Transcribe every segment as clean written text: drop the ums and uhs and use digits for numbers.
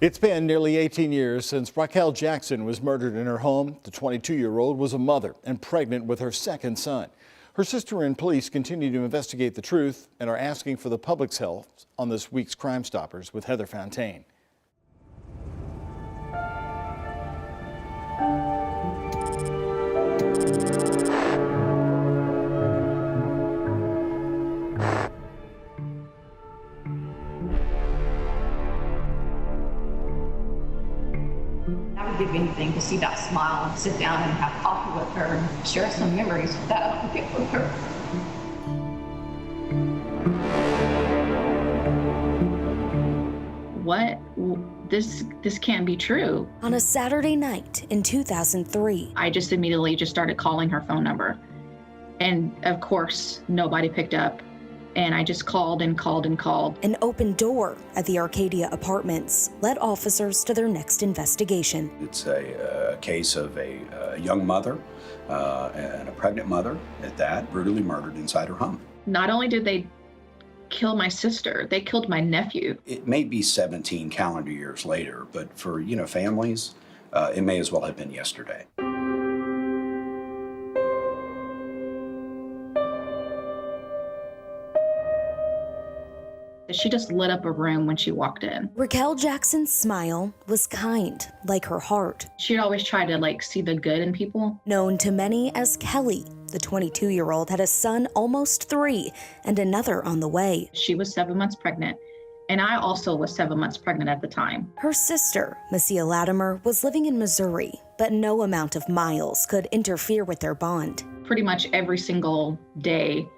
It's been nearly 18 years since Raquel Jackson was murdered in her home. The 22-year-old was a mother and pregnant with her second son. Her sister and police continue to investigate the truth and are asking for the public's help on this week's Crime Stoppers with Heather Fontaine. I would give anything to see that smile and sit down and have coffee with her and share some memories that I would get with her. What? This can't be true. On a Saturday night in 2003. I just immediately started calling her phone number. And of course, nobody picked up. And I just called and called and called. An open door at the Arcadia Apartments led officers to their next investigation. It's a case of a young mother and a pregnant mother at that, brutally murdered inside her home. Not only did they kill my sister, they killed my nephew. It may be 17 calendar years later, but for, families, it may as well have been yesterday. She just lit up a room when she walked in. Raquel Jackson's smile was kind, like her heart. She'd always try to see the good in people. Known to many as Kelly, the 22-year-old had a son almost 3 and another on the way. She was 7 months pregnant, and I also was 7 months pregnant at the time. Her sister, Messia Latimer, was living in Missouri, but no amount of miles could interfere with their bond. Pretty much every single day,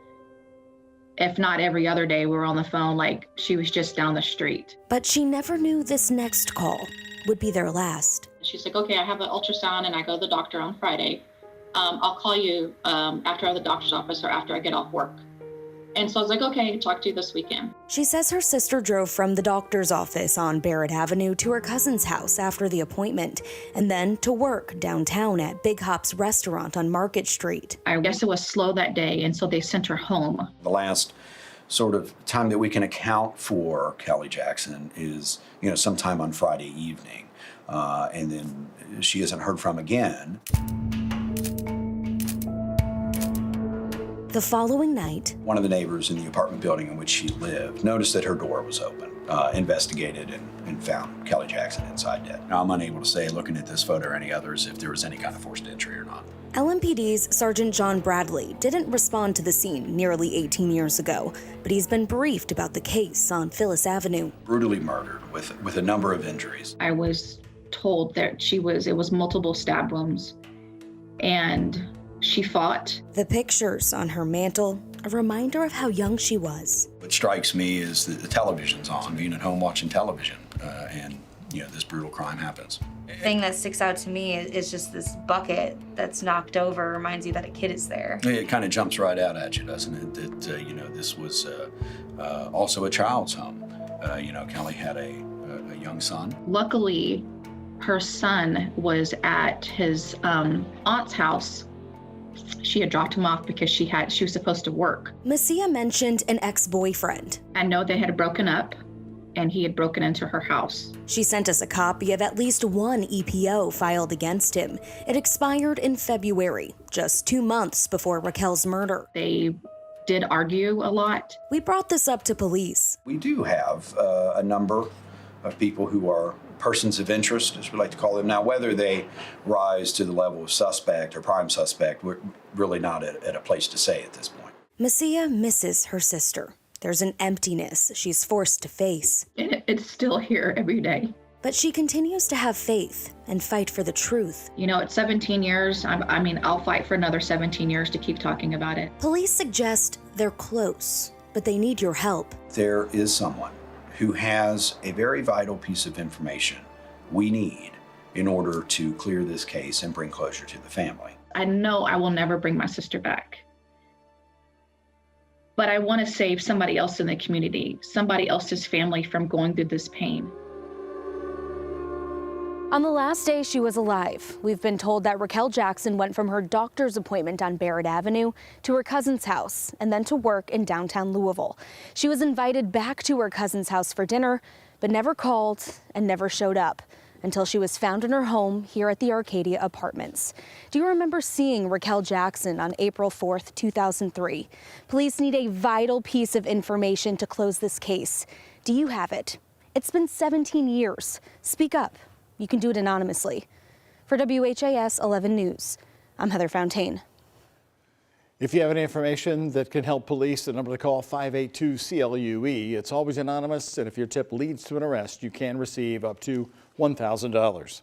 if not every other day, we were on the phone like she was just down the street. But she never knew this next call would be their last. She's like, okay, I have an ultrasound and I go to the doctor on Friday. I'll call you after I'm at the doctor's office or after I get off work. And so I was like, okay, talk to you this weekend. She says her sister drove from the doctor's office on Barrett Avenue to her cousin's house after the appointment, and then to work downtown at Big Hop's restaurant on Market Street. I guess it was slow that day, and so they sent her home. The last sort of time that we can account for Kelly Jackson is, sometime on Friday evening, and then she isn't heard from again. The following night, one of the neighbors in the apartment building in which she lived noticed that her door was open, investigated, and found Kelly Jackson inside dead. Now, I'm unable to say, looking at this photo or any others, if there was any kind of forced entry or not. LMPD's Sergeant John Bradley didn't respond to the scene nearly 18 years ago, but he's been briefed about the case on Phyllis Avenue. Brutally murdered with a number of injuries. I was told that it was multiple stab wounds, and she fought. The pictures on her mantle, a reminder of how young she was. What strikes me is that the television's on, being at home watching television, and this brutal crime happens. The thing that sticks out to me is just this bucket that's knocked over, reminds you that a kid is there. It kind of jumps right out at you, doesn't it? That this was also a child's home. Kelly had a young son. Luckily, her son was at his aunt's house. She had dropped him off because she was supposed to work. Messia mentioned an ex-boyfriend. I know they had broken up, and he had broken into her house. She sent us a copy of at least one EPO filed against him. It expired in February, just 2 months before Raquel's murder. They did argue a lot. We brought this up to police. We do have a number of people who are persons of interest, as we like to call them. Now, whether they rise to the level of suspect or prime suspect, we're really not at a place to say at this point. Messia misses her sister. There's an emptiness she's forced to face. And it's still here every day. But she continues to have faith and fight for the truth. It's 17 years. I'll fight for another 17 years to keep talking about it. Police suggest they're close, but they need your help. There is someone who has a very vital piece of information we need in order to clear this case and bring closure to the family. I know I will never bring my sister back, but I want to save somebody else in the community, somebody else's family from going through this pain. On the last day she was alive, we've been told that Raquel Jackson went from her doctor's appointment on Barrett Avenue to her cousin's house and then to work in downtown Louisville. She was invited back to her cousin's house for dinner, but never called and never showed up until she was found in her home here at the Arcadia Apartments. Do you remember seeing Raquel Jackson on April 4th, 2003? Police need a vital piece of information to close this case. Do you have it? It's been 17 years. Speak up. You can do it anonymously. For WHAS 11 News, I'm Heather Fontaine. If you have any information that can help police, the number to call 582-CLUE. It's always anonymous, and if your tip leads to an arrest, you can receive up to $1,000.